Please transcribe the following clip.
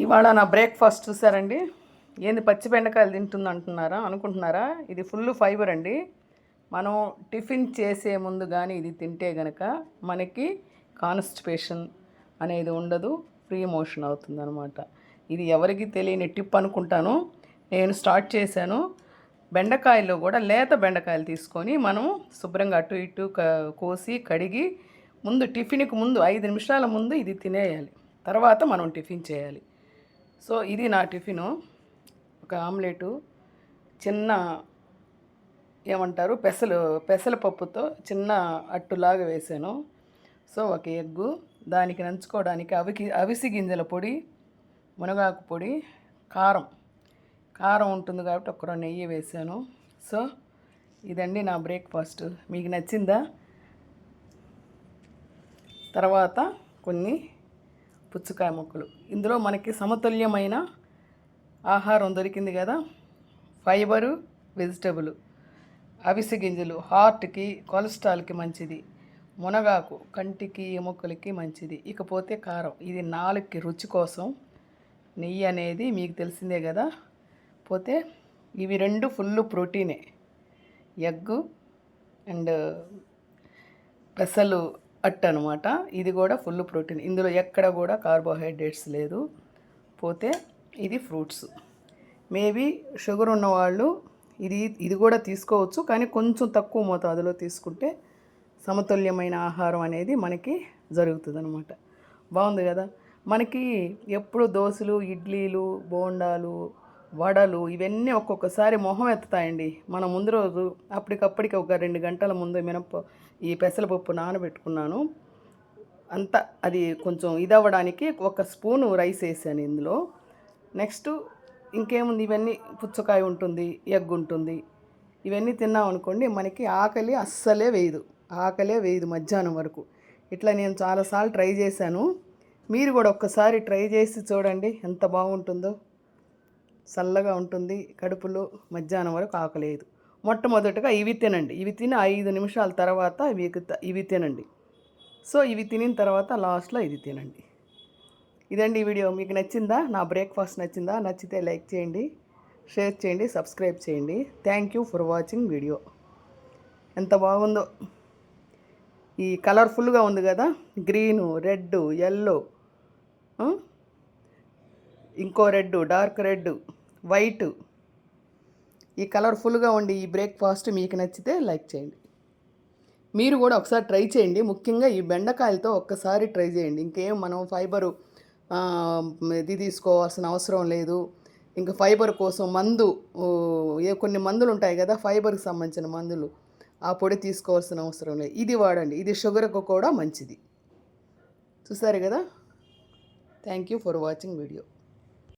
ఇవాళ నా బ్రేక్ఫాస్ట్ చూసారండి. ఏంది పచ్చి బెండకాయలు తింటుంది అంటున్నారా అనుకుంటున్నారా? ఇది ఫుల్ ఫైబర్ అండి. మనం టిఫిన్ చేసే ముందు కానీ ఇది తింటే గనక మనకి కాన్స్టిపేషన్ అనేది ఉండదు, ఫ్రీ మోషన్ అవుతుంది అనమాట. ఇది ఎవరికి తెలియని టిప్ అనుకుంటాను. నేను స్టార్ట్ చేశాను. బెండకాయల్లో కూడా లేత బెండకాయలు తీసుకొని మనం శుభ్రంగా అటు ఇటు కోసి కడిగి ముందు టిఫిన్కి ముందు 5 నిమిషాల ముందు ఇది తినేయాలి. తర్వాత మనం టిఫిన్ చేయాలి. సో ఇది నా టిఫిను. ఒక ఆమ్లెటు, చిన్న ఏమంటారు పెసలపప్పుతో చిన్న అట్టులాగా వేసాను. సో ఒక ఎగ్గు, దానికి నంచుకోవడానికి అవిసి గింజల పొడి, మునగాకు పొడి, కారం ఉంటుంది కాబట్టి ఒక నెయ్యి వేసాను. సో ఇదండి నా బ్రేక్ఫాస్ట్. మీకు నచ్చిందా? తర్వాత కొన్ని పుచ్చకాయ ముక్కలు. ఇందులో మనకి సమతుల్యమైన ఆహారం దొరికింది కదా. ఫైబరు, వెజిటబుల్, అవిసె గింజలు హార్ట్కి, కొలెస్ట్రాల్కి మంచిది, మునగాకు కంటికి ఎముకలకి మంచిది, ఇకపోతే కారం, ఇది నాలుగుకి రుచి కోసం, నెయ్యి అనేది మీకు తెలిసిందే కదా. పోతే ఇవి రెండు ఫుల్ ప్రోటీనే, ఎగ్గు అండ్ పెసలు అట్టు అనమాట. ఇది కూడా ఫుల్ ప్రోటీన్, ఇందులో ఎక్కడ కూడా కార్బోహైడ్రేట్స్ లేదు. పోతే ఇది ఫ్రూట్స్. మేబీ షుగర్ ఉన్నవాళ్ళు ఇది కూడా తీసుకోవచ్చు, కానీ కొంచెం తక్కువ మోతాదులో తీసుకుంటే సమతుల్యమైన ఆహారం అనేది మనకి జరుగుతుంది అనమాట. బాగుంది కదా. మనకి ఎప్పుడు దోశలు, ఇడ్లీలు, బోండాలు, వడలు ఇవన్నీ ఒక్కొక్కసారి మొహం ఎత్తుతాయండి. మనం ముందు రోజు అప్పటికప్పటికి ఒక 2 గంటల ముందు ఈ పెసరపప్పు నానబెట్టుకున్నాను. అంతా అది కొంచెం ఇదవ్వడానికి 1 స్పూను రైస్ వేసాను ఇందులో. నెక్స్ట్ ఇంకేముంది, ఇవన్నీ పుచ్చకాయ ఉంటుంది, ఎగ్ ఉంటుంది. ఇవన్నీ తిన్నాం అనుకోండి, మనకి ఆకలి అస్సలే వేయదు మధ్యాహ్నం వరకు. ఇట్లా నేను చాలాసార్లు ట్రై చేశాను. మీరు కూడా ఒక్కసారి ట్రై చేసి చూడండి, ఎంత బాగుంటుందో. చల్లగా ఉంటుంది కడుపులో, మధ్యాహ్నం వరకు ఆకలేదు. మొట్టమొదటగా ఇవి తినండి. ఇవి తిని 5 నిమిషాల తర్వాత ఇవి తినండి. సో ఇవి తినిన తర్వాత లాస్ట్లో ఇది తినండి. ఇదండి ఈ వీడియో. మీకు నచ్చిందా? నా బ్రేక్ఫాస్ట్ నచ్చిందా? నచ్చితే లైక్ చేయండి, షేర్ చేయండి, సబ్స్క్రైబ్ చేయండి. Thank you for watching video. ఎంత బాగుందో, ఈ కలర్ఫుల్గా ఉంది కదా. గ్రీను, రెడ్, ఎల్లో, ఇంకో రెడ్, డార్క్ రెడ్, వైట్, ఈ కలర్ఫుల్గా ఉండి ఈ బ్రేక్ఫాస్ట్ మీకు నచ్చితే లైక్ చేయండి. మీరు కూడా ఒకసారి ట్రై చేయండి. ముఖ్యంగా ఈ బెండకాయలతో ఒక్కసారి ట్రై చేయండి. ఇంకేం మనం ఫైబరు ఇది తీసుకోవాల్సిన అవసరం లేదు. ఇంకా ఫైబర్ కోసం కొన్ని మందులు ఉంటాయి కదా, ఫైబర్కి సంబంధించిన మందులు, ఆ పొడి తీసుకోవాల్సిన అవసరం లేదు. ఇది వాడండి, ఇది షుగర్కు కూడా మంచిది. చూసారు కదా. Thank you for watching video.